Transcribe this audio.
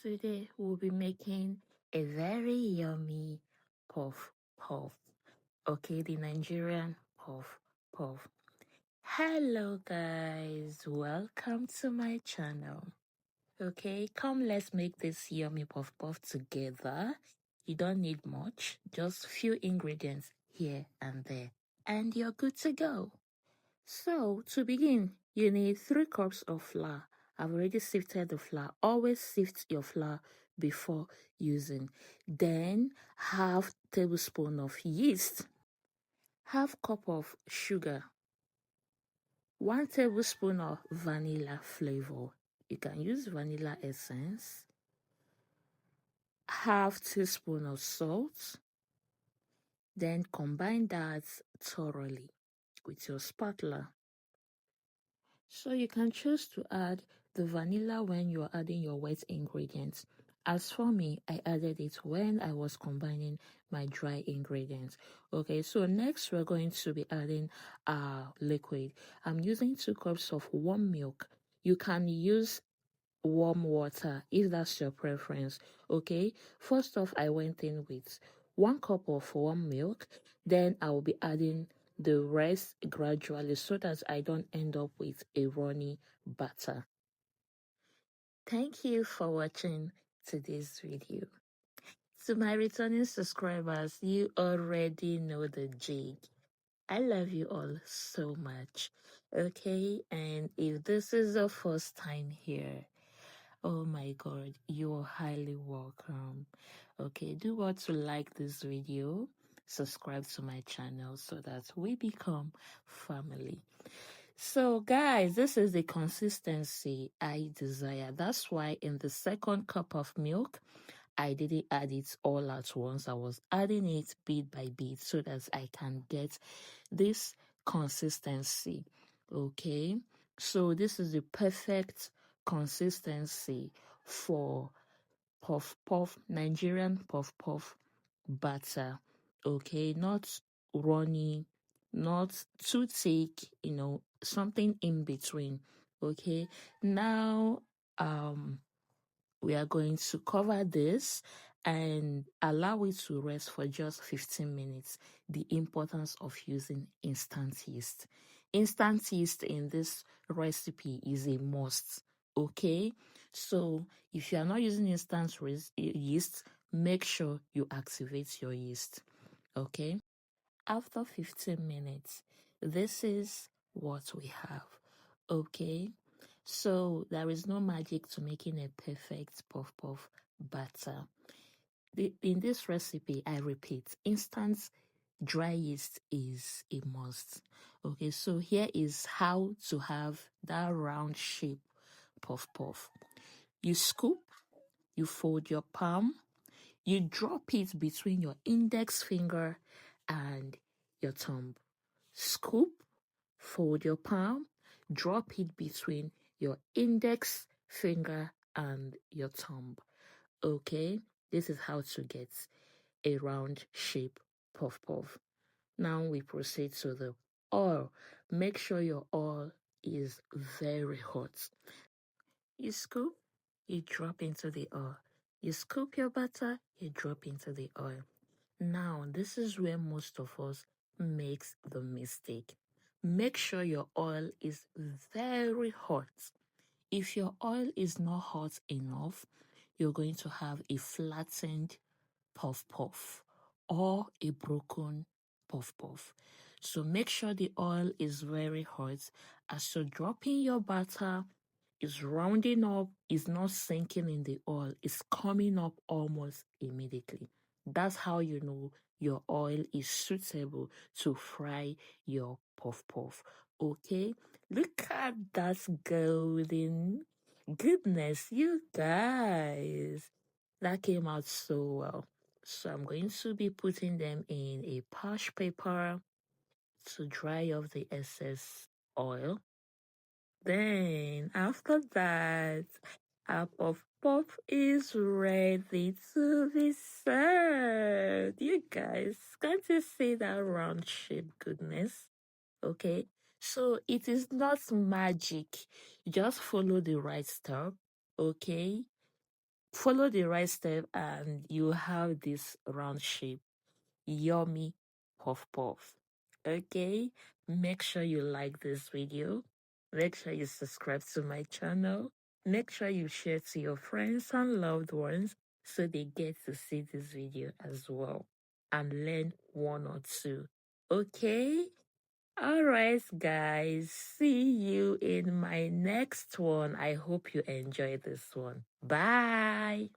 Today we'll be making a very yummy puff puff. Okay, the Nigerian puff puff. Hello guys, welcome to my channel. Okay, come let's make this yummy puff puff together. You don't need much, just few ingredients here and there, and you're good to go. So, to begin, you need 3 cups of flour. I've already sifted the flour. Always sift your flour before using. Then, half tablespoon of yeast, half cup of sugar, 1 tablespoon of vanilla flavor. You can use vanilla essence, half teaspoon of salt. Then combine that thoroughly with your spatula. So you can choose to add the vanilla when you're adding your wet ingredients. As for me, I added it when I was combining my dry ingredients. Okay, so next we're going to be adding liquid. I'm using 2 cups of warm milk. You can use warm water if that's your preference. Okay, first off, I went in with 1 cup of warm milk. Then I will be adding the rest gradually so that I don't end up with a runny batter. Thank you for watching today's video. To my returning subscribers, you already know the jig. I love you all so much. Okay, and if this is your first time here, oh my god, you're highly welcome. Okay, do what to like this video, subscribe to my channel so that we become family. So guys, this is the consistency I desire. That's why in the 2nd cup of milk, I didn't add it all at once. I was adding it bit by bit so that I can get this consistency. Okay, so this is the perfect consistency for puff puff, Nigerian puff puff batter. Okay, not runny, not too thick, something in between. Okay, now we are going to cover this and allow it to rest for just 15 minutes. The importance of using instant yeast. Instant yeast in this recipe is a must. Okay, so if you are not using instant yeast, make sure you activate your yeast. Okay, after 15 minutes, this is what we have. Okay, so there is no magic to making a perfect puff puff batter. In this recipe, I repeat, instant dry yeast is a must. Okay, so here is how to have that round shape puff puff. You scoop, you fold your palm, you drop it between your index finger and your thumb. Scoop, fold your palm, drop it between your index finger and your thumb. Okay, this is how to get a round shape puff puff. Now we proceed to the oil. Make sure your oil is very hot. You scoop, you drop into the oil. You scoop your butter, you drop into the oil. Now, this is where most of us makes the mistake. Make sure your oil is very hot. If your oil is not hot enough, you're going to have a flattened puff puff or a broken puff puff. So make sure the oil is very hot. As you're dropping your butter, it's rounding up, it's not sinking in the oil, it's coming up almost immediately. That's how you know your oil is suitable to fry your puff puff. Okay, look at that golden goodness, you guys. That came out so well. So I'm going to be putting them in a parch paper to dry off the excess oil. Then after that, our puff puff is ready to be served. You guys, can't you see that round shape goodness? Okay, so it is not magic. Just follow the right step. Okay, Follow the right step and you have this round shape. Yummy puff puff. Okay, make sure you like this video. Make sure you subscribe to my channel. Make sure you share to your friends and loved ones so they get to see this video as well and learn one or two. Okay? All right, guys. See you in my next one. I hope you enjoy this one. Bye.